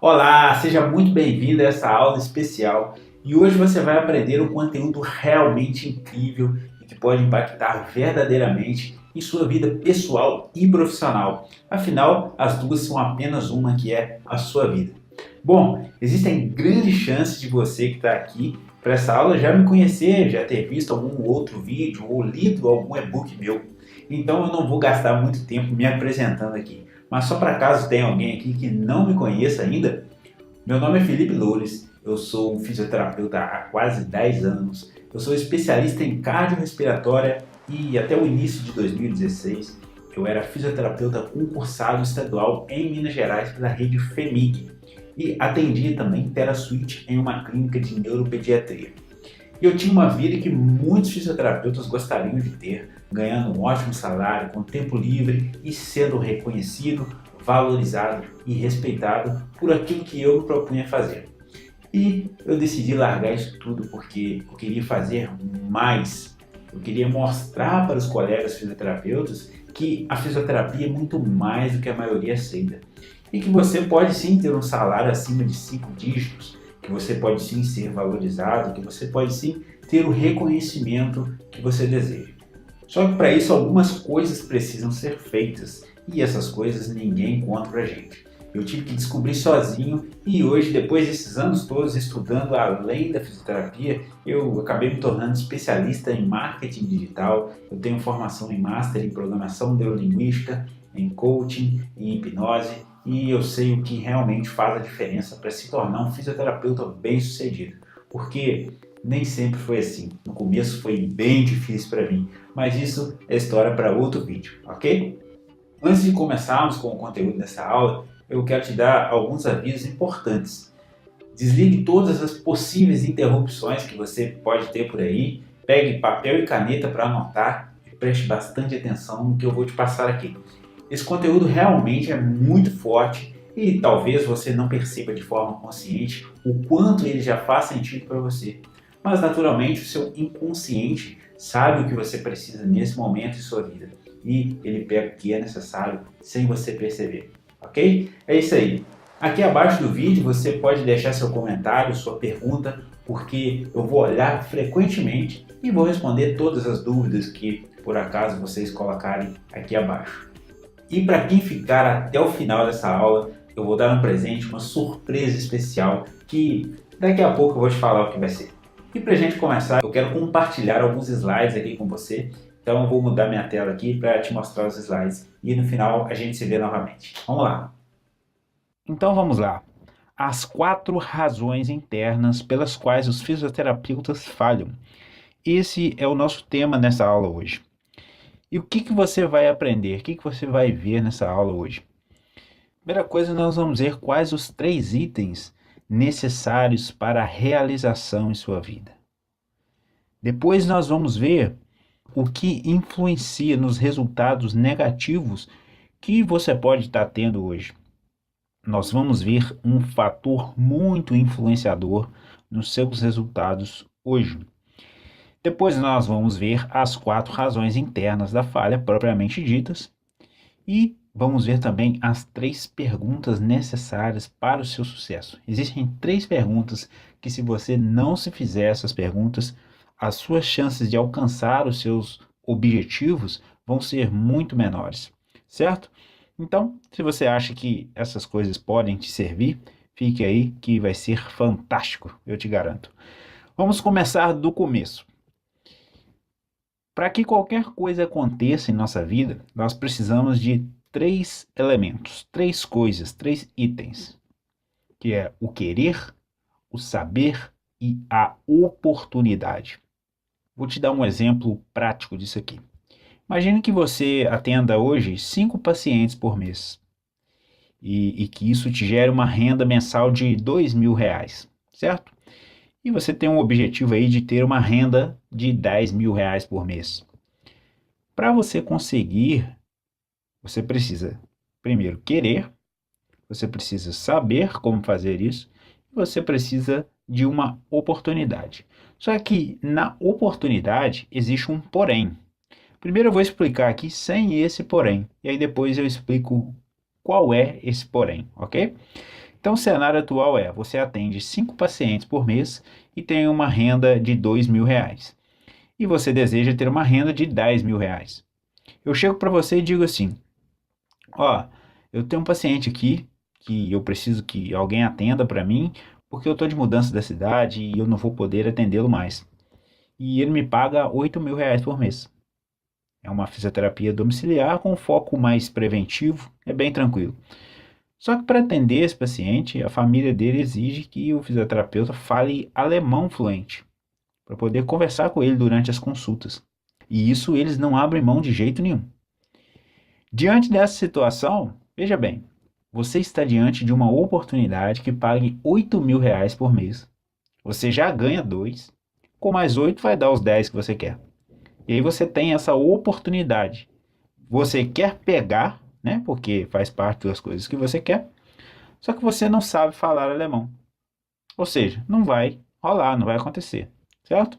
Olá, seja muito bem-vindo a essa aula especial e hoje você vai aprender um conteúdo realmente incrível e que pode impactar verdadeiramente em sua vida pessoal e profissional. Afinal, as duas são apenas uma que é a sua vida. Bom, existem grandes chances de você que está aqui para essa aula já me conhecer, já ter visto algum outro vídeo ou lido algum e-book meu. Então eu não vou gastar muito tempo me apresentando aqui. Mas só para caso tenha alguém aqui que não me conheça ainda, meu nome é Felipe Loures, eu sou um fisioterapeuta há quase 10 anos, eu sou especialista em cardiorrespiratória e até o início de 2016 eu era fisioterapeuta concursado estadual em Minas Gerais pela rede FEMIG e atendia também TeraSuite em uma clínica de neuropediatria. E eu tinha uma vida que muitos fisioterapeutas gostariam de ter, ganhando um ótimo salário, com tempo livre e sendo reconhecido, valorizado e respeitado por aquilo que eu me propunha fazer. E eu decidi largar isso tudo porque eu queria fazer mais. Eu queria mostrar para os colegas fisioterapeutas que a fisioterapia é muito mais do que a maioria aceita. E que você pode sim ter um salário acima de 5 dígitos, que você pode sim ser valorizado, que você pode sim ter o reconhecimento que você deseja. Só que para isso algumas coisas precisam ser feitas e essas coisas ninguém conta pra gente. Eu tive que descobrir sozinho e hoje, depois desses anos todos estudando além da fisioterapia, eu acabei me tornando especialista em marketing digital. Eu tenho formação em Master em Programação Neurolinguística, em Coaching, em Hipnose e eu sei o que realmente faz a diferença para se tornar um fisioterapeuta bem-sucedido. Porque nem sempre foi assim. No começo foi bem difícil para mim, mas isso é história para outro vídeo, ok? Antes de começarmos com o conteúdo dessa aula, eu quero te dar alguns avisos importantes. Desligue todas as possíveis interrupções que você pode ter por aí, pegue papel e caneta para anotar e preste bastante atenção no que eu vou te passar aqui. Esse conteúdo realmente é muito forte e talvez você não perceba de forma consciente o quanto ele já faz sentido para você. Mas naturalmente o seu inconsciente sabe o que você precisa nesse momento de sua vida e ele pega o que é necessário sem você perceber, ok? É isso aí. Aqui abaixo do vídeo você pode deixar seu comentário, sua pergunta, porque eu vou olhar frequentemente e vou responder todas as dúvidas que por acaso vocês colocarem aqui abaixo. E para quem ficar até o final dessa aula, eu vou dar um presente, uma surpresa especial que daqui a pouco eu vou te falar o que vai ser. E para a gente começar, eu quero compartilhar alguns slides aqui com você. Então eu vou mudar minha tela aqui para te mostrar os slides e no final a gente se vê novamente. Vamos lá! Então vamos lá. As 4 razões internas pelas quais os fisioterapeutas falham. Esse é o nosso tema nessa aula hoje. E o que você vai aprender? O que você vai ver nessa aula hoje? Primeira coisa, nós vamos ver quais os 3 itens necessários para a realização em sua vida. Depois nós vamos ver o que influencia nos resultados negativos que você pode estar tendo hoje. Nós vamos ver um fator muito influenciador nos seus resultados hoje. Depois nós vamos ver as 4 razões internas da falha propriamente ditas e vamos ver também as 3 perguntas necessárias para o seu sucesso. Existem 3 perguntas que, se você não se fizer essas perguntas, as suas chances de alcançar os seus objetivos vão ser muito menores, certo? Então, se você acha que essas coisas podem te servir, fique aí que vai ser fantástico, eu te garanto. Vamos começar do começo. Para que qualquer coisa aconteça em nossa vida, nós precisamos de 3 elementos, 3 coisas, 3 itens, que é o querer, o saber e a oportunidade. Vou te dar um exemplo prático disso aqui. Imagine que você atenda hoje 5 pacientes por mês e que isso te gere uma renda mensal de R$ 2.000, certo? E você tem um objetivo aí de ter uma renda de R$ 10.000 por mês. Para você conseguir, você precisa primeiro querer, você precisa saber como fazer isso, e você precisa de uma oportunidade. Só que na oportunidade existe um porém. Primeiro eu vou explicar aqui sem esse porém, e aí depois eu explico qual é esse porém, ok? Então, o cenário atual é: você atende 5 pacientes por mês e tem uma renda de R$ 2.000. E você deseja ter uma renda de R$ 10.000. Eu chego para você e digo assim: ó, eu tenho um paciente aqui que eu preciso que alguém atenda para mim, porque eu estou de mudança da cidade e eu não vou poder atendê-lo mais. E ele me paga R$ 8.000 por mês. É uma fisioterapia domiciliar com foco mais preventivo, é bem tranquilo. Só que para atender esse paciente, a família dele exige que o fisioterapeuta fale alemão fluente, para poder conversar com ele durante as consultas. E isso eles não abrem mão de jeito nenhum. Diante dessa situação, veja bem, você está diante de uma oportunidade que pague R$ 8.000 por mês. Você já ganha 2, com mais 8 vai dar os 10 que você quer. E aí você tem essa oportunidade. Você quer pegar, né? Porque faz parte das coisas que você quer, só que você não sabe falar alemão. Ou seja, não vai rolar, não vai acontecer, certo?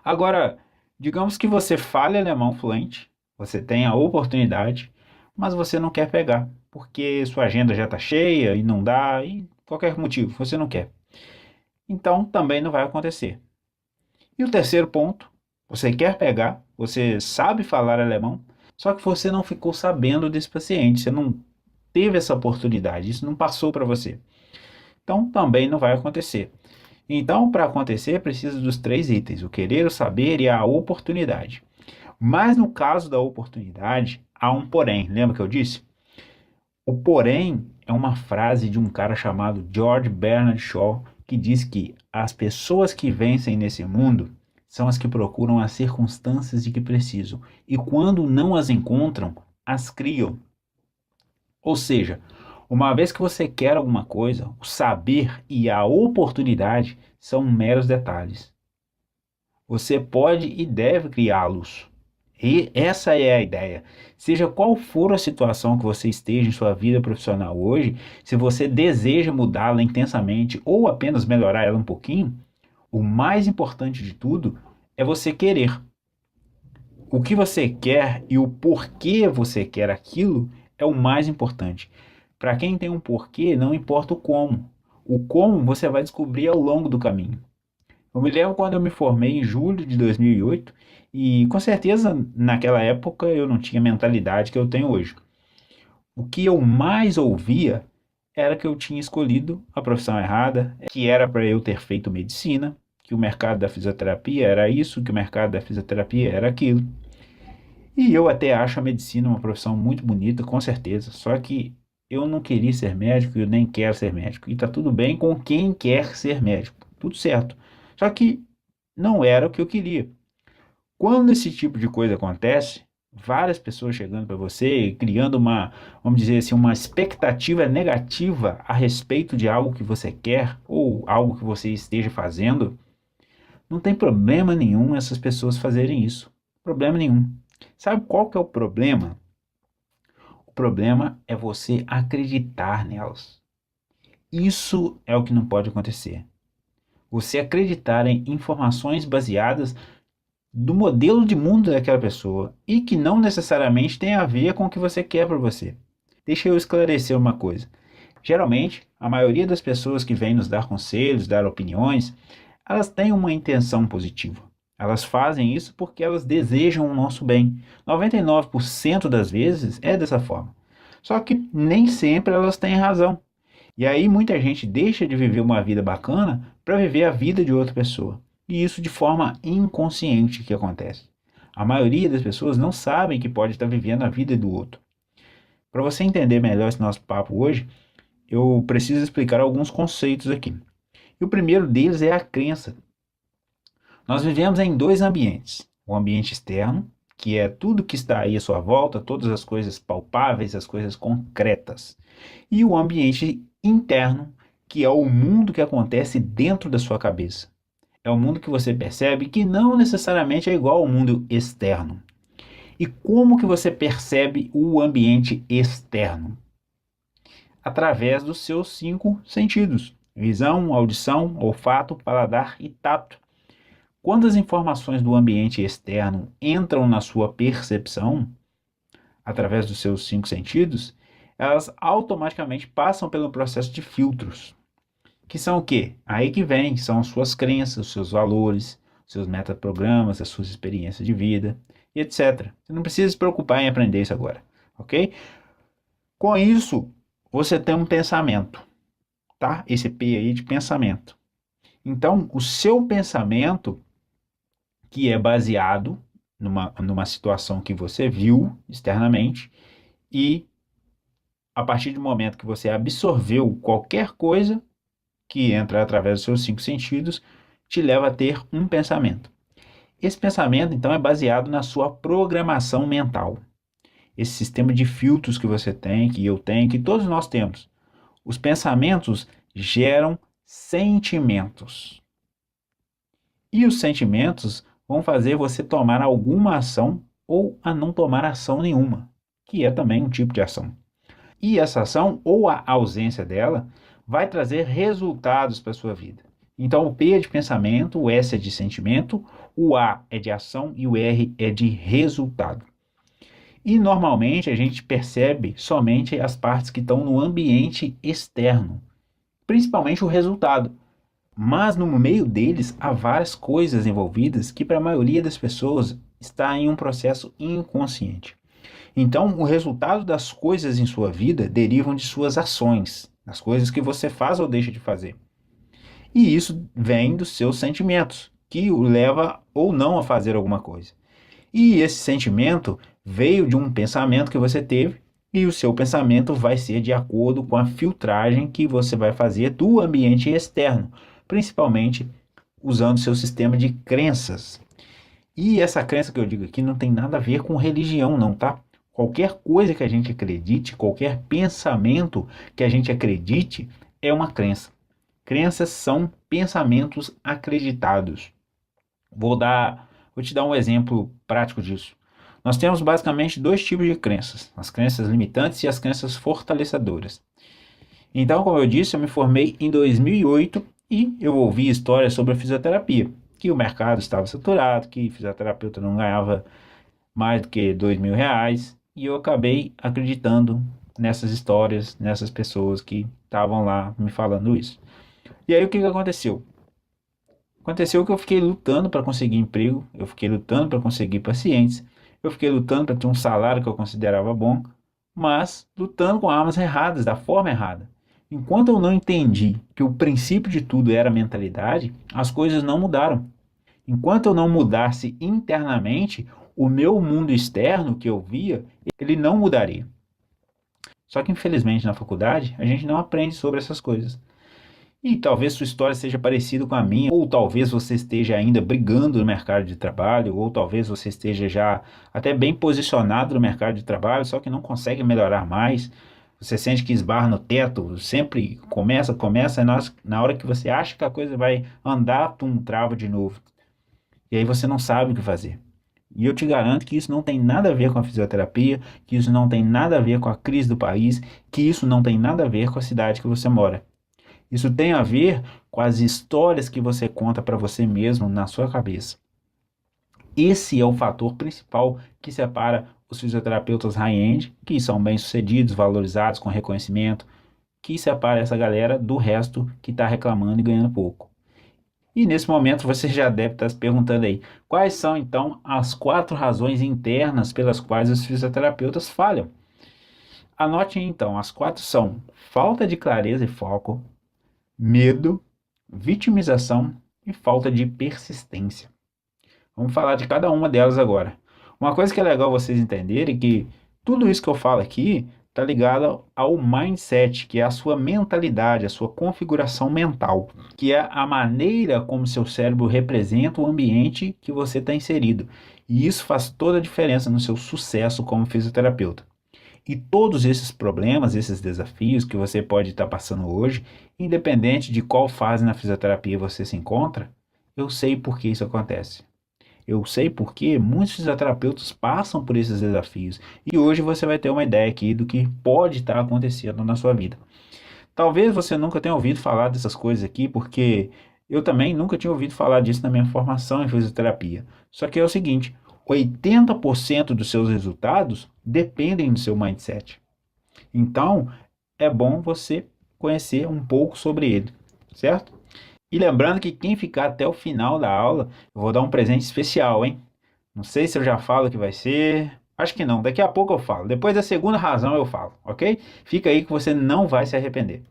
Agora, digamos que você fale alemão fluente, você tem a oportunidade, mas você não quer pegar, porque sua agenda já está cheia e não dá, e qualquer motivo, você não quer. Então, também não vai acontecer. E o terceiro ponto, você quer pegar, você sabe falar alemão, só que você não ficou sabendo desse paciente, você não teve essa oportunidade, isso não passou para você. Então, também não vai acontecer. Então, para acontecer, precisa dos 3 itens: o querer, o saber e a oportunidade. Mas no caso da oportunidade, há um porém. Lembra que eu disse? O porém é uma frase de um cara chamado George Bernard Shaw, que diz que as pessoas que vencem nesse mundo são as que procuram as circunstâncias de que precisam, e quando não as encontram, as criam. Ou seja, uma vez que você quer alguma coisa, o saber e a oportunidade são meros detalhes. Você pode e deve criá-los. E essa é a ideia. Seja qual for a situação que você esteja em sua vida profissional hoje, se você deseja mudá-la intensamente ou apenas melhorar ela um pouquinho, o mais importante de tudo é você querer. O que você quer e o porquê você quer aquilo é o mais importante. Para quem tem um porquê, não importa o como. O como você vai descobrir ao longo do caminho. Eu me lembro quando eu me formei em julho de 2008 e com certeza naquela época eu não tinha a mentalidade que eu tenho hoje. O que eu mais ouvia era que eu tinha escolhido a profissão errada, que era para eu ter feito medicina, que o mercado da fisioterapia era isso, que o mercado da fisioterapia era aquilo. E eu até acho a medicina uma profissão muito bonita, com certeza, só que eu não queria ser médico e eu nem quero ser médico. E tá tudo bem com quem quer ser médico, tudo certo. Só que não era o que eu queria. Quando esse tipo de coisa acontece, várias pessoas chegando para você, criando uma, vamos dizer assim, uma expectativa negativa a respeito de algo que você quer ou algo que você esteja fazendo, não tem problema nenhum essas pessoas fazerem isso. Problema nenhum. Sabe qual que é o problema? O problema é você acreditar nelas. Isso é o que não pode acontecer. Você acreditar em informações baseadas do modelo de mundo daquela pessoa e que não necessariamente tem a ver com o que você quer para você. Deixa eu esclarecer uma coisa. Geralmente, a maioria das pessoas que vêm nos dar conselhos, dar opiniões, elas têm uma intenção positiva. Elas fazem isso porque elas desejam o nosso bem. 99% das vezes é dessa forma. Só que nem sempre elas têm razão. E aí muita gente deixa de viver uma vida bacana para viver a vida de outra pessoa. E isso de forma inconsciente que acontece. A maioria das pessoas não sabem que pode estar vivendo a vida do outro. Para você entender melhor esse nosso papo hoje, eu preciso explicar alguns conceitos aqui. E o primeiro deles é a crença. Nós vivemos em 2 ambientes. O ambiente externo, que é tudo que está aí à sua volta, todas as coisas palpáveis, as coisas concretas. E o ambiente interno, que é o mundo que acontece dentro da sua cabeça. É o mundo que você percebe que não necessariamente é igual ao mundo externo. E como que você percebe o ambiente externo? Através dos seus 5 sentidos: visão, audição, olfato, paladar e tato. Quando as informações do ambiente externo entram na sua percepção, através dos seus 5 sentidos, elas automaticamente passam pelo processo de filtros, que são o quê? Aí que vem, são suas crenças, os seus valores, seus metaprogramas, as suas experiências de vida, e etc. Você não precisa se preocupar em aprender isso agora, ok? Com isso, você tem um pensamento, tá? Esse P aí de pensamento. Então, o seu pensamento, que é baseado numa situação que você viu externamente, e a partir do momento que você absorveu qualquer coisa que entra através dos seus cinco sentidos, te leva a ter um pensamento. Esse pensamento, então, é baseado na sua programação mental. Esse sistema de filtros que você tem, que eu tenho, que todos nós temos. Os pensamentos geram sentimentos. E os sentimentos vão fazer você tomar alguma ação ou a não tomar ação nenhuma, que é também um tipo de ação. E essa ação, ou a ausência dela, vai trazer resultados para a sua vida. Então, o P é de pensamento, o S é de sentimento, o A é de ação e o R é de resultado. E normalmente a gente percebe somente as partes que estão no ambiente externo, principalmente o resultado. Mas no meio deles há várias coisas envolvidas que para a maioria das pessoas está em um processo inconsciente. Então, o resultado das coisas em sua vida derivam de suas ações, das coisas que você faz ou deixa de fazer. E isso vem dos seus sentimentos, que o leva ou não a fazer alguma coisa. E esse sentimento veio de um pensamento que você teve, e o seu pensamento vai ser de acordo com a filtragem que você vai fazer do ambiente externo, principalmente usando seu sistema de crenças. E essa crença que eu digo aqui não tem nada a ver com religião, não, tá? Qualquer coisa que a gente acredite, qualquer pensamento que a gente acredite, é uma crença. Crenças são pensamentos acreditados. Vou te dar um exemplo prático disso. Nós temos basicamente dois tipos de crenças: as crenças limitantes e as crenças fortalecedoras. Então, como eu disse, eu me formei em 2008 e eu ouvi histórias sobre a fisioterapia, que o mercado estava saturado, que fisioterapeuta não ganhava mais do que R$ 2.000, e eu acabei acreditando nessas histórias, nessas pessoas que estavam lá me falando isso. E aí o que aconteceu? Aconteceu que eu fiquei lutando para conseguir emprego, eu fiquei lutando para conseguir pacientes, eu fiquei lutando para ter um salário que eu considerava bom, mas lutando com armas erradas, da forma errada. Enquanto eu não entendi que o princípio de tudo era a mentalidade, as coisas não mudaram. Enquanto eu não mudasse internamente, o meu mundo externo que eu via, ele não mudaria. Só que infelizmente na faculdade a gente não aprende sobre essas coisas. E talvez sua história seja parecida com a minha, ou talvez você esteja ainda brigando no mercado de trabalho, ou talvez você esteja já até bem posicionado no mercado de trabalho, só que não consegue melhorar mais. Você sente que esbarra no teto, sempre começa, e na hora que você acha que a coisa vai andar, trava de novo. E aí você não sabe o que fazer. E eu te garanto que isso não tem nada a ver com a fisioterapia, que isso não tem nada a ver com a crise do país, que isso não tem nada a ver com a cidade que você mora. Isso tem a ver com as histórias que você conta para você mesmo na sua cabeça. Esse é o fator principal que separa os fisioterapeutas high-end, que são bem-sucedidos, valorizados, com reconhecimento, que separa essa galera do resto que está reclamando e ganhando pouco. E nesse momento você já deve estar se perguntando aí, quais são então as 4 razões internas pelas quais os fisioterapeutas falham? Anote então, as 4 são falta de clareza e foco, medo, vitimização e falta de persistência. Vamos falar de cada uma delas agora. Uma coisa que é legal vocês entenderem é que tudo isso que eu falo aqui está ligado ao mindset, que é a sua mentalidade, a sua configuração mental, que é a maneira como seu cérebro representa o ambiente que você está inserido. E isso faz toda a diferença no seu sucesso como fisioterapeuta. E todos esses problemas, esses desafios que você pode estar passando hoje, independente de qual fase na fisioterapia você se encontra, eu sei por que isso acontece. Eu sei porque muitos fisioterapeutas passam por esses desafios. E hoje você vai ter uma ideia aqui do que pode estar acontecendo na sua vida. Talvez você nunca tenha ouvido falar dessas coisas aqui, porque eu também nunca tinha ouvido falar disso na minha formação em fisioterapia. Só que é o seguinte, 80% dos seus resultados dependem do seu mindset. Então, é bom você conhecer um pouco sobre ele, certo? E lembrando que quem ficar até o final da aula, eu vou dar um presente especial, hein? Não sei se eu já falo que vai ser. Acho que não, daqui a pouco eu falo. Depois da segunda razão eu falo, ok? Fica aí que você não vai se arrepender.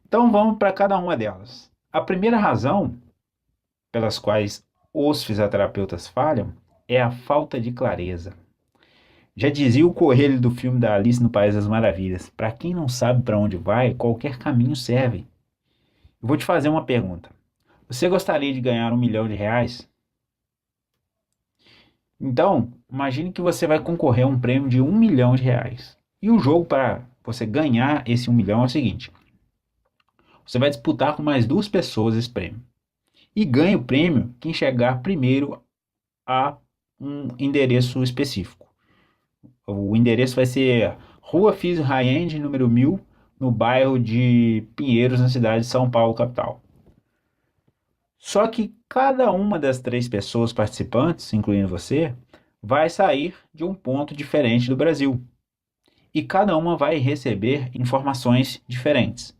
Então vamos para cada uma delas. A primeira razão pelas quais os fisioterapeutas falham é a falta de clareza. Já dizia o coelho do filme da Alice no País das Maravilhas: para quem não sabe para onde vai, qualquer caminho serve. Eu vou te fazer uma pergunta. Você gostaria de ganhar R$ 1 milhão? Então, imagine que você vai concorrer a um prêmio de R$ 1 milhão. E o jogo para você ganhar esse 1 milhão é o seguinte: você vai disputar com mais duas pessoas esse prêmio. E ganha o prêmio quem chegar primeiro a um endereço específico. O endereço vai ser Rua Físio High-End, número 1000, no bairro de Pinheiros, na cidade de São Paulo, capital. Só que cada uma das três pessoas participantes, incluindo você, vai sair de um ponto diferente do Brasil. E cada uma vai receber informações diferentes.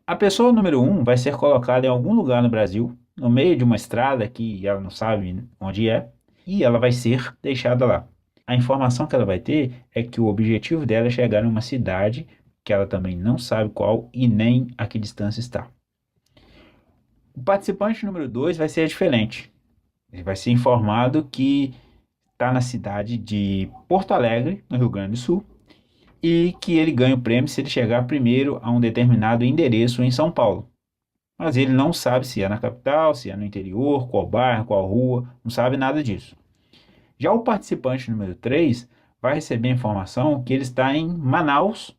A pessoa número 1 vai ser colocada em algum lugar no Brasil, no meio de uma estrada que ela não sabe onde é, e ela vai ser deixada lá. A informação que ela vai ter é que o objetivo dela é chegar em uma cidade que ela também não sabe qual e nem a que distância está. O participante número 2 vai ser diferente. Ele vai ser informado que está na cidade de Porto Alegre, no Rio Grande do Sul, e que ele ganha o prêmio se ele chegar primeiro a um determinado endereço em São Paulo. Mas ele não sabe se é na capital, se é no interior, qual bairro, qual rua, não sabe nada disso. Já o participante número 3 vai receber a informação que ele está em Manaus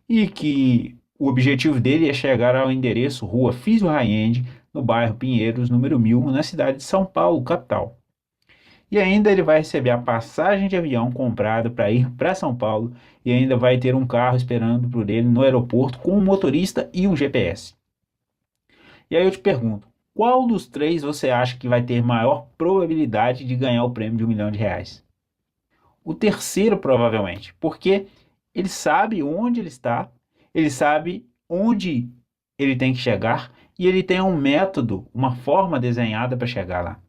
e que o objetivo dele é chegar ao endereço Rua Físio High-End, no bairro Pinheiros, número 1000, na cidade de São Paulo, capital. E ainda ele vai receber a passagem de avião comprada para ir para São Paulo e ainda vai ter um carro esperando por ele no aeroporto com um motorista e um GPS. E aí eu te pergunto, qual dos três você acha que vai ter maior probabilidade de ganhar o prêmio de R$ 1 milhão? O terceiro, provavelmente, porque ele sabe onde ele está, ele sabe onde ele tem que chegar e ele tem um método, uma forma desenhada para chegar lá.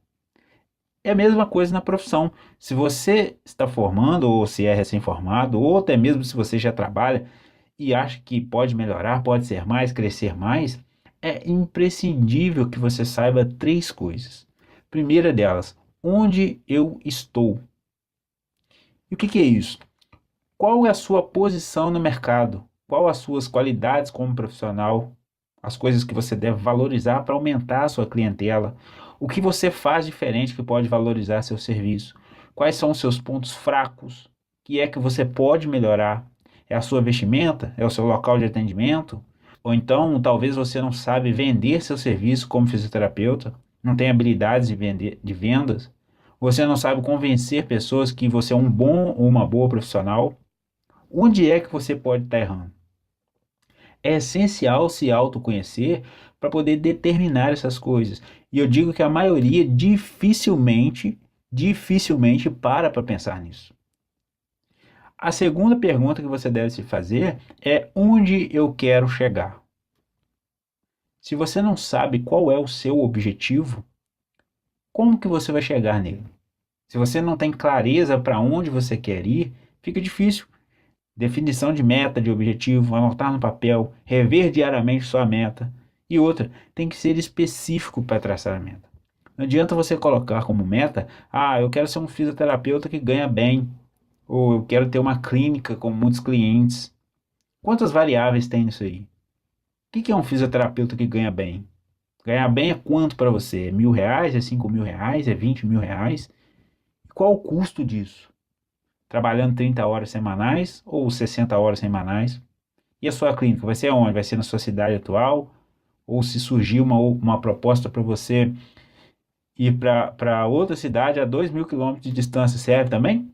É a mesma coisa na profissão. Se você está formando, ou se é recém-formado, ou até mesmo se você já trabalha e acha que pode melhorar, pode ser mais, crescer mais, é imprescindível que você saiba três coisas. Primeira delas, onde eu estou? E o que é isso? Qual é a sua posição no mercado? Qual as suas qualidades como profissional? As coisas que você deve valorizar para aumentar a sua clientela? O que você faz diferente que pode valorizar seu serviço? Quais são os seus pontos fracos? O que é que você pode melhorar? É a sua vestimenta? É o seu local de atendimento? Ou então, talvez você não sabe vender seu serviço como fisioterapeuta, não tem habilidades de vendas, você não sabe convencer pessoas que você é um bom ou uma boa profissional. Onde é que você pode estar errando? É essencial se autoconhecer para poder determinar essas coisas. E eu digo que a maioria dificilmente para pensar nisso. A segunda pergunta que você deve se fazer é onde eu quero chegar. Se você não sabe qual é o seu objetivo, como que você vai chegar nele? Se você não tem clareza para onde você quer ir, fica difícil. Definição de meta, de objetivo, anotar no papel, rever diariamente sua meta. E outra, tem que ser específico para traçar a meta. Não adianta você colocar como meta, eu quero ser um fisioterapeuta que ganha bem, ou eu quero ter uma clínica com muitos clientes. Quantas variáveis tem nisso aí? O que é um fisioterapeuta que ganha bem? Ganhar bem é quanto para você? É R$ 1.000? É R$ 5.000? É R$ 20.000? Qual o custo disso? Trabalhando 30 horas semanais ou 60 horas semanais? E a sua clínica vai ser onde? Vai ser na sua cidade atual? Ou se surgir uma proposta para você ir para outra cidade a 2.000 quilômetros de distância, serve também?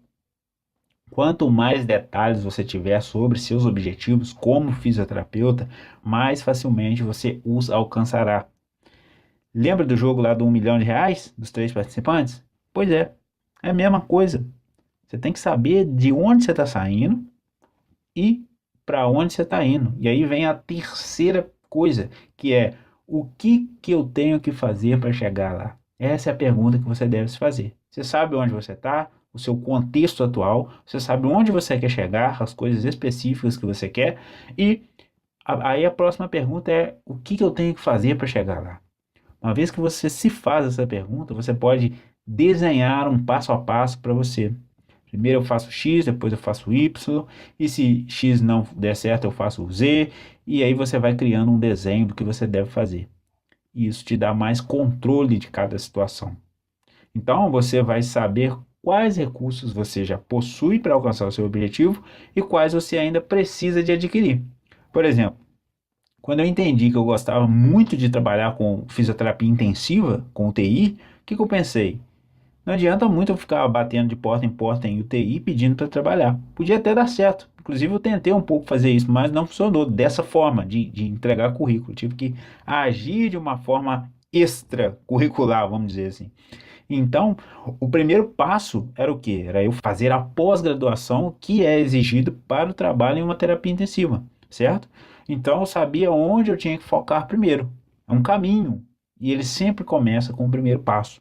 Quanto mais detalhes você tiver sobre seus objetivos como fisioterapeuta, mais facilmente você os alcançará. Lembra do jogo lá do R$ 1 milhão dos três participantes? Pois é a mesma coisa. Você tem que saber de onde você está saindo e para onde você está indo. E aí vem a terceira coisa, que é o que eu tenho que fazer para chegar lá? Essa é a pergunta que você deve se fazer. Você sabe onde você está, o seu contexto atual, você sabe onde você quer chegar, as coisas específicas que você quer, e aí a próxima pergunta é o que eu tenho que fazer para chegar lá? Uma vez que você se faz essa pergunta, você pode desenhar um passo a passo para você. Primeiro eu faço X, depois eu faço Y, e se X não der certo, eu faço Z, e aí você vai criando um desenho do que você deve fazer. E isso te dá mais controle de cada situação. Então você vai saber quais recursos você já possui para alcançar o seu objetivo e quais você ainda precisa de adquirir. Por exemplo, quando eu entendi que eu gostava muito de trabalhar com fisioterapia intensiva, com UTI, o que eu pensei? Não adianta muito eu ficar batendo de porta em UTI pedindo para trabalhar. Podia até dar certo. Inclusive eu tentei um pouco fazer isso, mas não funcionou dessa forma de entregar currículo. Tive que agir de uma forma extracurricular, vamos dizer assim. Então, o primeiro passo era o quê? Era eu fazer a pós-graduação que é exigido para o trabalho em uma terapia intensiva, certo? Então, eu sabia onde eu tinha que focar primeiro. É um caminho, e ele sempre começa com o primeiro passo.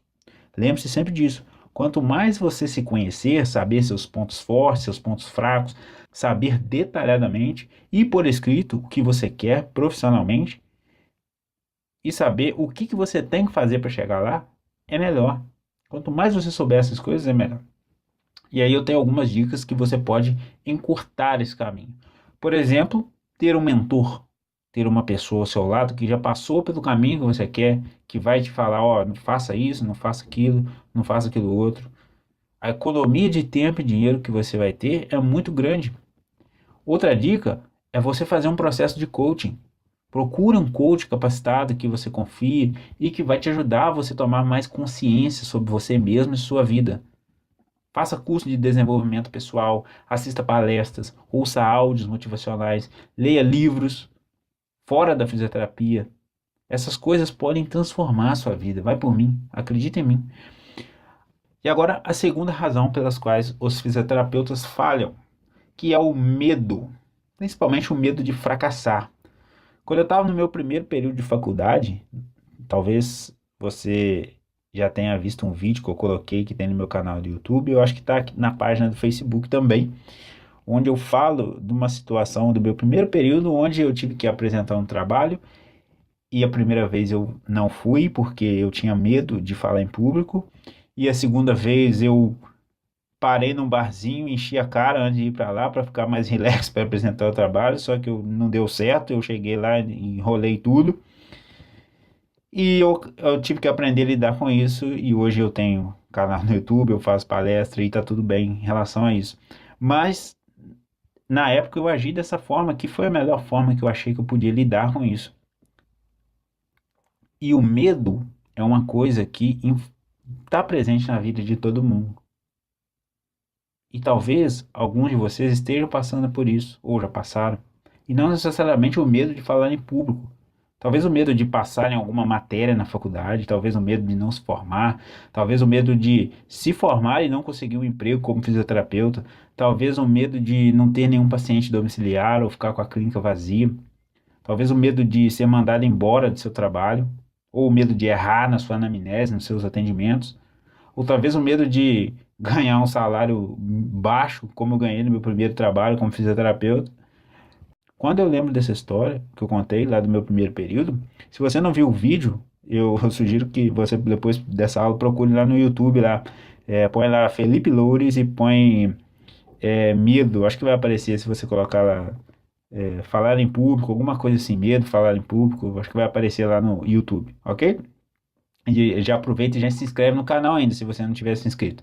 Lembre-se sempre disso. Quanto mais você se conhecer, saber seus pontos fortes, seus pontos fracos, saber detalhadamente e por escrito o que você quer profissionalmente e saber o que você tem que fazer para chegar lá, é melhor. Quanto mais você souber essas coisas, é melhor. E aí eu tenho algumas dicas que você pode encurtar esse caminho. Por exemplo, ter um mentor, ter uma pessoa ao seu lado que já passou pelo caminho que você quer, que vai te falar, ó, não faça isso, não faça aquilo, não faça aquilo outro. A economia de tempo e dinheiro que você vai ter é muito grande. Outra dica é você fazer um processo de coaching. Procure um coach capacitado que você confie e que vai te ajudar a você tomar mais consciência sobre você mesmo e sua vida. Faça curso de desenvolvimento pessoal, assista palestras, ouça áudios motivacionais, leia livros fora da fisioterapia. Essas coisas podem transformar a sua vida. Vai por mim, acredita em mim. E agora a segunda razão pelas quais os fisioterapeutas falham, que é o medo, principalmente o medo de fracassar. Quando eu estava no meu primeiro período de faculdade, talvez você já tenha visto um vídeo que eu coloquei que tem no meu canal do YouTube, eu acho que está na página do Facebook também, onde eu falo de uma situação do meu primeiro período, onde eu tive que apresentar um trabalho e a primeira vez eu não fui porque eu tinha medo de falar em público, e a segunda vez eu parei num barzinho, enchi a cara antes de ir para lá para ficar mais relax para apresentar o trabalho, só que não deu certo, eu cheguei lá e enrolei tudo. E eu tive que aprender a lidar com isso, e hoje eu tenho canal no YouTube, eu faço palestra e tá tudo bem em relação a isso. Mas na época eu agi dessa forma, que foi a melhor forma que eu achei que eu podia lidar com isso. E o medo é uma coisa que está presente na vida de todo mundo. E talvez alguns de vocês estejam passando por isso, ou já passaram. E não necessariamente o medo de falar em público. Talvez o medo de passar em alguma matéria na faculdade, talvez o medo de não se formar, talvez o medo de se formar e não conseguir um emprego como fisioterapeuta, talvez o medo de não ter nenhum paciente domiciliar ou ficar com a clínica vazia, talvez o medo de ser mandado embora do seu trabalho, ou o medo de errar na sua anamnese, nos seus atendimentos, ou talvez o medo de ganhar um salário baixo, como eu ganhei no meu primeiro trabalho como fisioterapeuta. Quando eu lembro dessa história que eu contei lá do meu primeiro período, se você não viu o vídeo, eu sugiro que você depois dessa aula procure lá no YouTube lá, põe lá Felipe Loures e põe medo, acho que vai aparecer se você colocar lá falar em público, alguma coisa assim, medo, falar em público, acho que vai aparecer lá no YouTube, ok? E já aproveita e já se inscreve no canal ainda, se você não tiver se inscrito.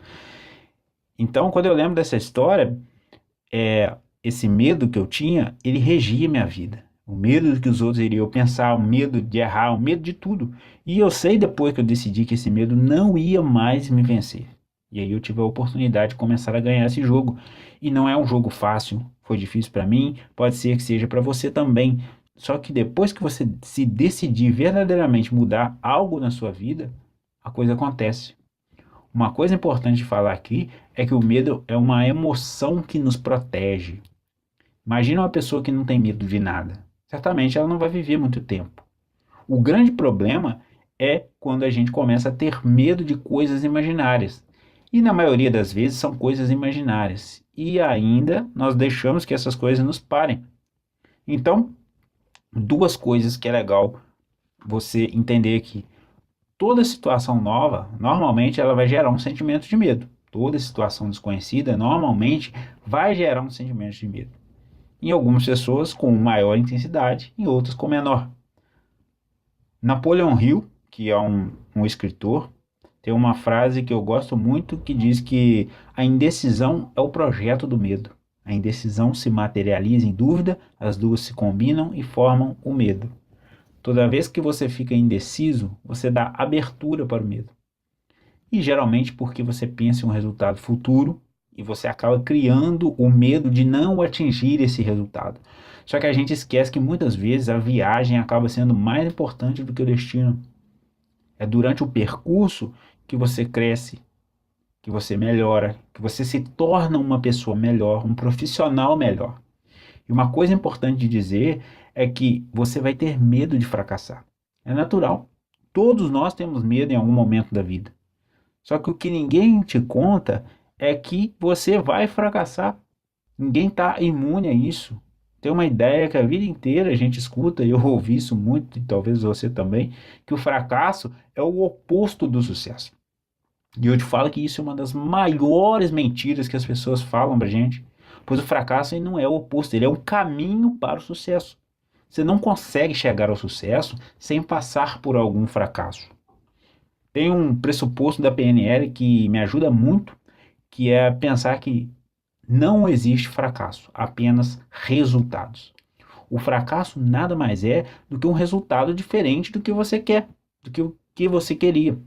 Então, quando eu lembro dessa história, esse medo que eu tinha, ele regia minha vida. O medo do que os outros iriam pensar, o medo de errar, o medo de tudo. E eu sei depois que eu decidi que esse medo não ia mais me vencer. E aí eu tive a oportunidade de começar a ganhar esse jogo. E não é um jogo fácil, foi difícil para mim, pode ser que seja para você também. Só que depois que você se decidir verdadeiramente mudar algo na sua vida, a coisa acontece. Uma coisa importante de falar aqui é que o medo é uma emoção que nos protege. Imagina uma pessoa que não tem medo de nada. Certamente ela não vai viver muito tempo. O grande problema é quando a gente começa a ter medo de coisas imaginárias. E na maioria das vezes são coisas imaginárias. E ainda nós deixamos que essas coisas nos parem. Então, duas coisas que é legal você entender aqui. Toda situação nova, normalmente ela vai gerar um sentimento de medo. Toda situação desconhecida, normalmente, vai gerar um sentimento de medo. Em algumas pessoas com maior intensidade, em outras com menor. Napoleon Hill, que é um escritor, tem uma frase que eu gosto muito que diz que a indecisão é o projeto do medo. A indecisão se materializa em dúvida, as duas se combinam e formam o medo. Toda vez que você fica indeciso, você dá abertura para o medo. E geralmente porque você pensa em um resultado futuro e você acaba criando o medo de não atingir esse resultado. Só que a gente esquece que muitas vezes a viagem acaba sendo mais importante do que o destino. É durante o percurso que você cresce, que você melhora, que você se torna uma pessoa melhor, um profissional melhor. E uma coisa importante de dizer é que você vai ter medo de fracassar. É natural. Todos nós temos medo em algum momento da vida. Só que o que ninguém te conta é que você vai fracassar. Ninguém está imune a isso. Tem uma ideia que a vida inteira a gente escuta, e eu ouvi isso muito, e talvez você também, que o fracasso é o oposto do sucesso. E eu te falo que isso é uma das maiores mentiras que as pessoas falam pra gente. Pois o fracasso ele não é o oposto, ele é um caminho para o sucesso. Você não consegue chegar ao sucesso sem passar por algum fracasso. Tem um pressuposto da PNL que me ajuda muito, que é pensar que não existe fracasso, apenas resultados. O fracasso nada mais é do que um resultado diferente do que você quer, do que o que você queria.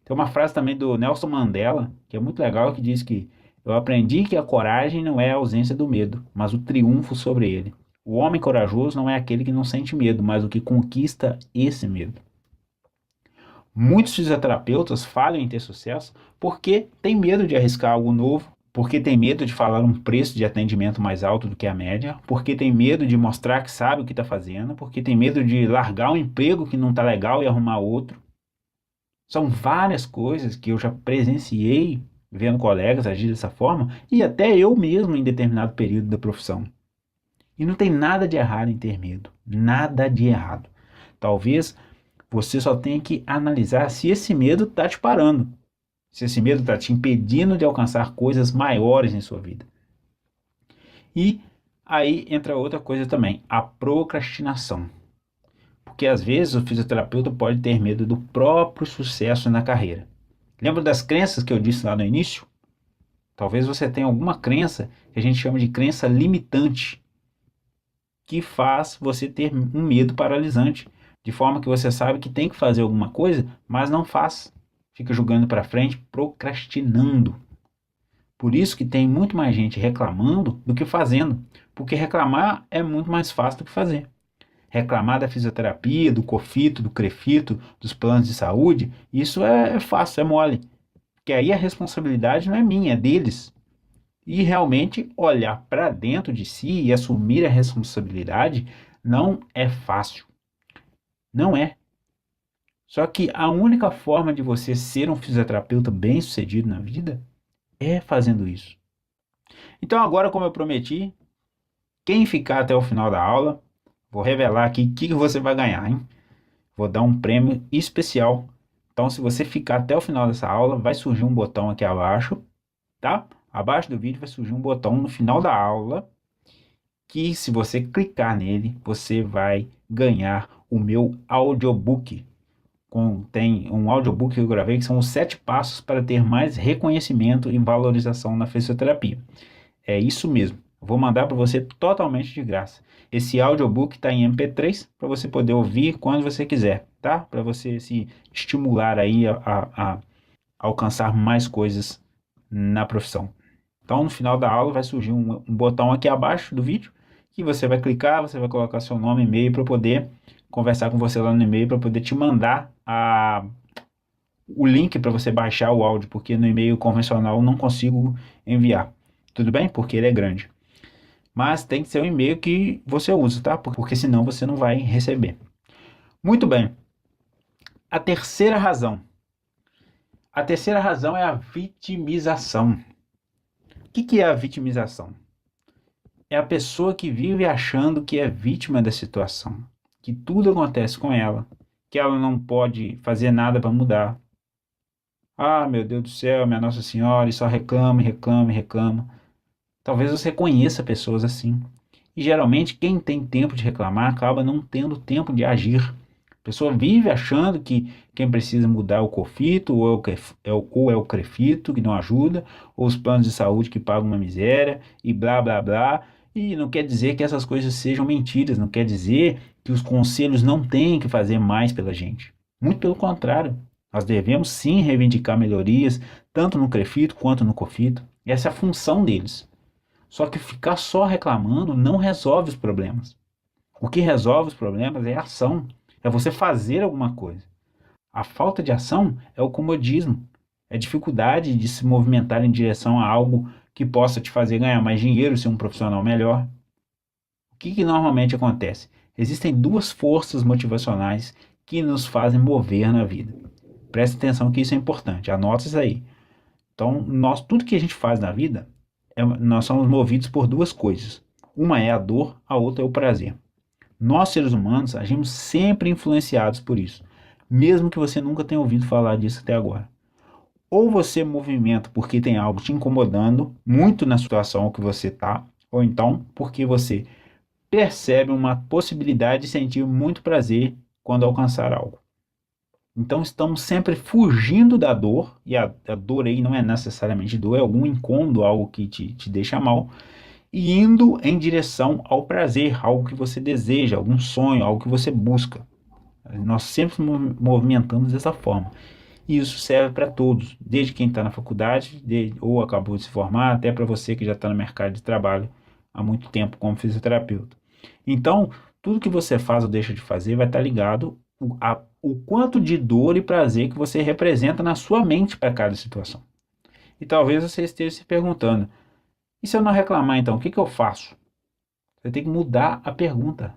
Tem uma frase também do Nelson Mandela, que é muito legal, que diz que eu aprendi que a coragem não é a ausência do medo, mas o triunfo sobre ele. O homem corajoso não é aquele que não sente medo, mas o que conquista esse medo. Muitos fisioterapeutas falham em ter sucesso porque têm medo de arriscar algo novo, porque tem medo de falar um preço de atendimento mais alto do que a média, porque tem medo de mostrar que sabe o que está fazendo, porque tem medo de largar um emprego que não está legal e arrumar outro. São várias coisas que eu já presenciei vendo colegas agir dessa forma e até eu mesmo em determinado período da profissão. E não tem nada de errado em ter medo, nada de errado. Talvez você só tenha que analisar se esse medo está te parando, se esse medo está te impedindo de alcançar coisas maiores em sua vida. E aí entra outra coisa também, a procrastinação. Porque às vezes o fisioterapeuta pode ter medo do próprio sucesso na carreira. Lembra das crenças que eu disse lá no início? Talvez você tenha alguma crença que a gente chama de crença limitante, que faz você ter um medo paralisante, de forma que você sabe que tem que fazer alguma coisa, mas não faz. Fica jogando para frente, procrastinando. Por isso que tem muito mais gente reclamando do que fazendo, porque reclamar é muito mais fácil do que fazer. Reclamar da fisioterapia, do COFITO, do CREFITO, dos planos de saúde, isso é fácil, é mole. Porque aí a responsabilidade não é minha, é deles. E realmente olhar para dentro de si e assumir a responsabilidade não é fácil. Não é. Só que a única forma de você ser um fisioterapeuta bem-sucedido na vida é fazendo isso. Então agora, como eu prometi, quem ficar até o final da aula, vou revelar aqui o que você vai ganhar, hein? Vou dar um prêmio especial. Então, se você ficar até o final dessa aula, vai surgir um botão aqui abaixo, tá? Abaixo do vídeo vai surgir um botão no final da aula, que se você clicar nele, você vai ganhar o meu audiobook. Tem um audiobook que eu gravei que são os 7 passos para ter mais reconhecimento e valorização na fisioterapia. É isso mesmo. Vou mandar para você totalmente de graça. Esse audiobook está em MP3 para você poder ouvir quando você quiser, tá? Para você se estimular aí a alcançar mais coisas na profissão. Então, no final da aula vai surgir um botão aqui abaixo do vídeo que você vai clicar, você vai colocar seu nome e e-mail para poder conversar com você lá no e-mail para poder te mandar o link para você baixar o áudio, porque no e-mail convencional eu não consigo enviar. Tudo bem? Porque ele é grande. Mas tem que ser um e-mail que você usa, tá? Porque senão você não vai receber. Muito bem. A terceira razão. A terceira razão é a vitimização. O que é a vitimização? É a pessoa que vive achando que é vítima da situação, que tudo acontece com ela, que ela não pode fazer nada para mudar. Ah, meu Deus do céu, minha Nossa Senhora, e só reclama, reclama, reclama. Talvez você conheça pessoas assim. E geralmente quem tem tempo de reclamar acaba não tendo tempo de agir. A pessoa vive achando que quem precisa mudar é o COFITO, ou é o CREFITO, que não ajuda, ou os planos de saúde que pagam uma miséria, e blá blá blá. E não quer dizer que essas coisas sejam mentiras, não quer dizer que os conselhos não tenham que fazer mais pela gente. Muito pelo contrário, nós devemos sim reivindicar melhorias, tanto no CREFITO quanto no COFITO. Essa é a função deles. Só que ficar só reclamando não resolve os problemas. O que resolve os problemas é a ação, é você fazer alguma coisa. A falta de ação é o comodismo, é a dificuldade de se movimentar em direção a algo que possa te fazer ganhar mais dinheiro, ser um profissional melhor. O que normalmente acontece? Existem duas forças motivacionais que nos fazem mover na vida. Preste atenção que isso é importante, anota isso aí. Então, tudo que a gente faz na vida, nós somos movidos por duas coisas. Uma é a dor, a outra é o prazer. Nós, seres humanos, agimos sempre influenciados por isso, mesmo que você nunca tenha ouvido falar disso até agora. Ou você movimenta porque tem algo te incomodando muito na situação que você está, ou então porque você percebe uma possibilidade de sentir muito prazer quando alcançar algo. Então estamos sempre fugindo da dor, e a dor aí não é necessariamente dor, é algum incômodo, algo que te deixa mal, e indo em direção ao prazer, algo que você deseja, algum sonho, algo que você busca. Nós sempre movimentamos dessa forma. E isso serve para todos, desde quem está na faculdade ou acabou de se formar, até para você que já está no mercado de trabalho há muito tempo como fisioterapeuta. Então, tudo que você faz ou deixa de fazer vai estar ligado o quanto de dor e prazer que você representa na sua mente para cada situação. E talvez você esteja se perguntando, e se eu não reclamar então, o que eu faço? Você tem que mudar a pergunta.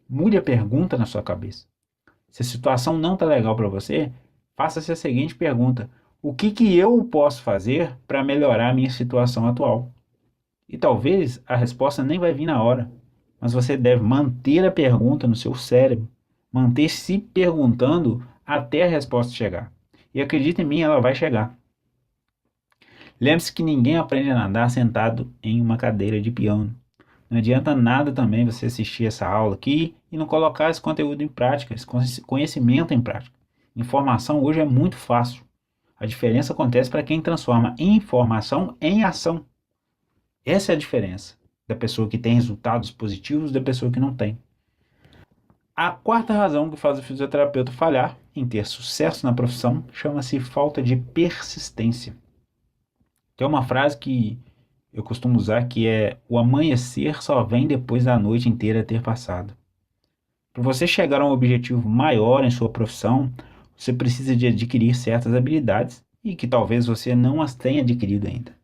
Mude a pergunta na sua cabeça. Se a situação não está legal para você, faça-se a seguinte pergunta: o que eu posso fazer para melhorar a minha situação atual? E talvez a resposta nem vai vir na hora, mas você deve manter a pergunta no seu cérebro, manter se perguntando até a resposta chegar. E acredite em mim, ela vai chegar. Lembre-se que ninguém aprende a nadar sentado em uma cadeira de piano. Não adianta nada também você assistir essa aula aqui e não colocar esse conteúdo em prática, esse conhecimento em prática. Informação hoje é muito fácil. A diferença acontece para quem transforma informação em ação. Essa é a diferença da pessoa que tem resultados positivos da pessoa que não tem. A quarta razão que faz o fisioterapeuta falhar em ter sucesso na profissão chama-se falta de persistência. Tem uma frase que eu costumo usar que é: o amanhecer só vem depois da noite inteira ter passado. Para você chegar a um objetivo maior em sua profissão, você precisa de adquirir certas habilidades e que talvez você não as tenha adquirido ainda.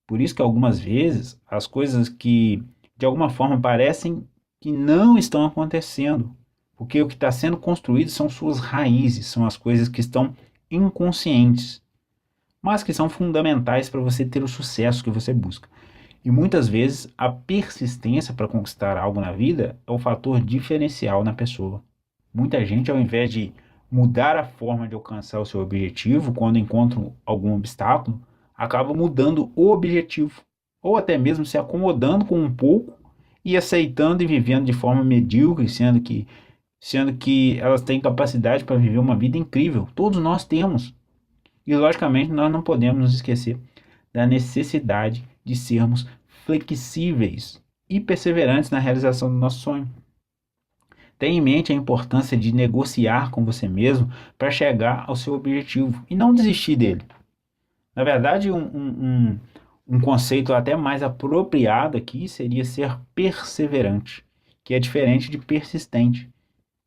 Por isso que algumas vezes as coisas que de alguma forma parecem que não estão acontecendo, porque o que está sendo construído são suas raízes, são as coisas que estão inconscientes, mas que são fundamentais para você ter o sucesso que você busca. E muitas vezes a persistência para conquistar algo na vida é o fator diferencial na pessoa. Muita gente, ao invés de mudar a forma de alcançar o seu objetivo quando encontra algum obstáculo, acaba mudando o objetivo, ou até mesmo se acomodando com um pouco e aceitando e vivendo de forma medíocre, sendo que elas têm capacidade para viver uma vida incrível. Todos nós temos. E logicamente nós não podemos nos esquecer da necessidade de sermos flexíveis e perseverantes na realização do nosso sonho. Tenha em mente a importância de negociar com você mesmo para chegar ao seu objetivo e não desistir dele. Na verdade, um conceito até mais apropriado aqui seria ser perseverante, que é diferente de persistente.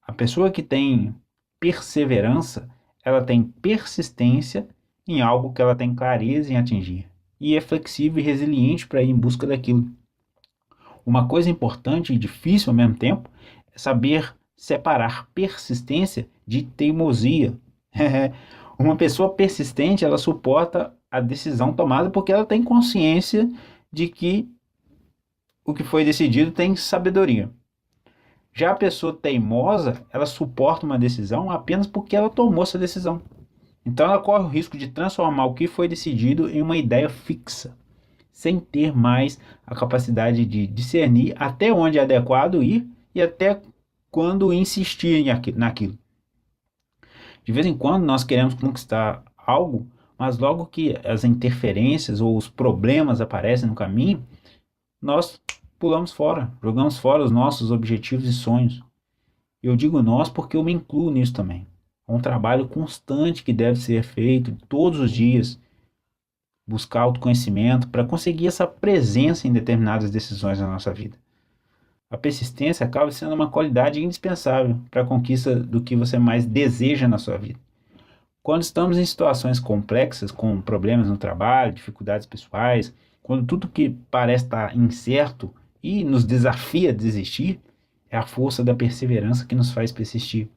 A pessoa que tem perseverança, ela tem persistência em algo que ela tem clareza em atingir e é flexível e resiliente para ir em busca daquilo. Uma coisa importante e difícil ao mesmo tempo é saber separar persistência de teimosia. Uma pessoa persistente, ela suporta a decisão tomada porque ela tem consciência de que o que foi decidido tem sabedoria. Já a pessoa teimosa, ela suporta uma decisão apenas porque ela tomou essa decisão. Então ela corre o risco de transformar o que foi decidido em uma ideia fixa, sem ter mais a capacidade de discernir até onde é adequado ir e até quando insistir naquilo. De vez em quando nós queremos conquistar algo, mas logo que as interferências ou os problemas aparecem no caminho, nós pulamos fora, jogamos fora os nossos objetivos e sonhos. Eu digo nós porque eu me incluo nisso também. É um trabalho constante que deve ser feito todos os dias, buscar autoconhecimento para conseguir essa presença em determinadas decisões na nossa vida. A persistência acaba sendo uma qualidade indispensável para a conquista do que você mais deseja na sua vida. Quando estamos em situações complexas, com problemas no trabalho, dificuldades pessoais, quando tudo que parece estar incerto e nos desafia a desistir, é a força da perseverança que nos faz persistir.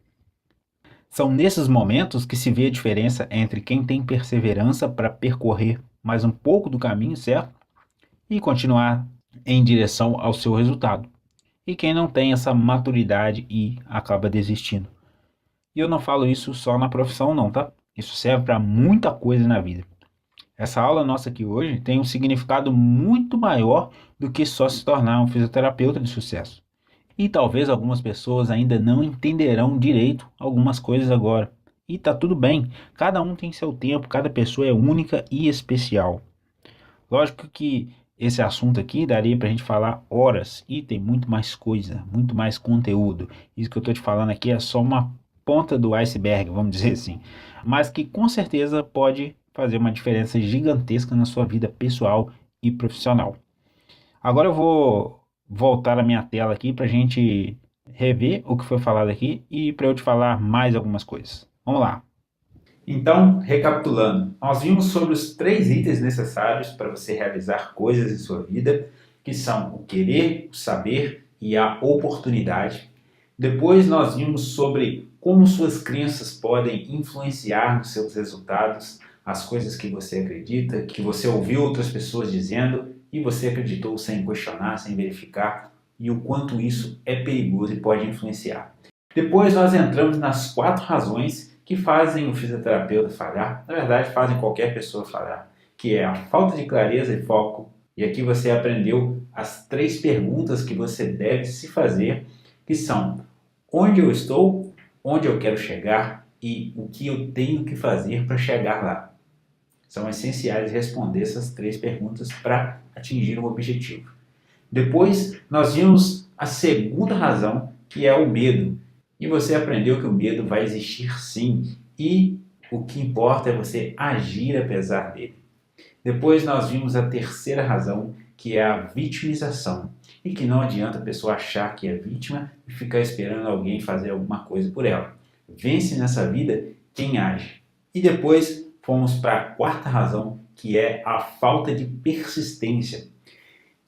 São nesses momentos que se vê a diferença entre quem tem perseverança para percorrer mais um pouco do caminho certo e continuar em direção ao seu resultado, e quem não tem essa maturidade e acaba desistindo. E eu não falo isso só na profissão não, tá? Isso serve para muita coisa na vida. Essa aula nossa aqui hoje tem um significado muito maior do que só se tornar um fisioterapeuta de sucesso. E talvez algumas pessoas ainda não entenderão direito algumas coisas agora. E tá tudo bem, cada um tem seu tempo, cada pessoa é única e especial. Lógico que esse assunto aqui daria pra gente falar horas e tem muito mais coisa, muito mais conteúdo. Isso que eu tô te falando aqui é só uma ponta do iceberg, vamos dizer assim. Mas que com certeza pode fazer uma diferença gigantesca na sua vida pessoal e profissional. Agora eu vou voltar a minha tela aqui para a gente rever o que foi falado aqui e para eu te falar mais algumas coisas. Vamos lá. Então, recapitulando, nós vimos sobre os 3 itens necessários para você realizar coisas em sua vida, que são o querer, o saber e a oportunidade. Depois nós vimos sobre como suas crenças podem influenciar nos seus resultados, as coisas que você acredita, que você ouviu outras pessoas dizendo e você acreditou sem questionar, sem verificar, e o quanto isso é perigoso e pode influenciar. Depois nós entramos nas 4 razões que fazem o fisioterapeuta falhar, na verdade fazem qualquer pessoa falhar, que é a falta de clareza e foco, e aqui você aprendeu as 3 perguntas que você deve se fazer, que são: onde eu estou, onde eu quero chegar e o que eu tenho que fazer para chegar lá. São essenciais responder essas 3 perguntas para atingir o objetivo. Depois, nós vimos a segunda razão, que é o medo. E você aprendeu que o medo vai existir sim, e o que importa é você agir apesar dele. Depois nós vimos a terceira razão, que é a vitimização. E que não adianta a pessoa achar que é vítima e ficar esperando alguém fazer alguma coisa por ela. Vence nessa vida quem age. E depois fomos para a quarta razão, que é a falta de persistência.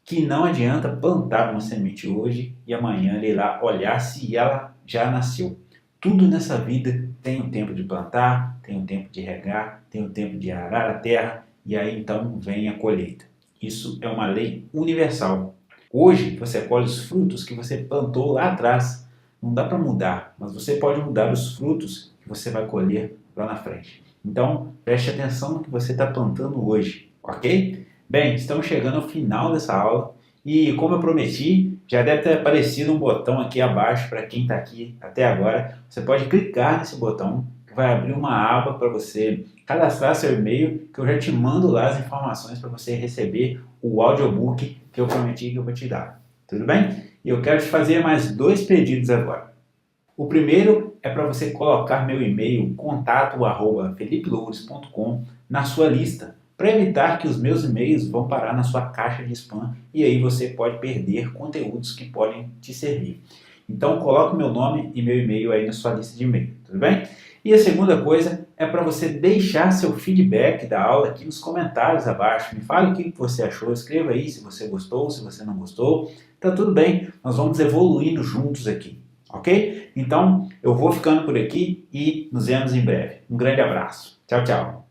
Que não adianta plantar uma semente hoje e amanhã ir lá olhar se ela já nasceu. Tudo nessa vida tem um tempo de plantar, tem um tempo de regar, tem um tempo de arar a terra e aí então vem a colheita. Isso é uma lei universal. Hoje você colhe os frutos que você plantou lá atrás. Não dá para mudar, mas você pode mudar os frutos que você vai colher lá na frente. Então preste atenção no que você está plantando hoje, ok? Bem, estamos chegando ao final dessa aula e, como eu prometi, já deve ter aparecido um botão aqui abaixo para quem está aqui até agora. Você pode clicar nesse botão que vai abrir uma aba para você cadastrar seu e-mail, que eu já te mando lá as informações para você receber o audiobook que eu prometi que eu vou te dar. Tudo bem? E eu quero te fazer mais 2 pedidos agora. O primeiro é para você colocar meu e-mail contato@felipeloures.com na sua lista, para evitar que os meus e-mails vão parar na sua caixa de spam e aí você pode perder conteúdos que podem te servir. Então coloque meu nome e meu e-mail aí na sua lista de e-mail, tudo bem? E a segunda coisa é para você deixar seu feedback da aula aqui nos comentários abaixo. Me fale o que você achou, escreva aí se você gostou, se você não gostou. Tá tudo bem, nós vamos evoluindo juntos aqui, ok? Então, eu vou ficando por aqui e nos vemos em breve. Um grande abraço. Tchau, tchau.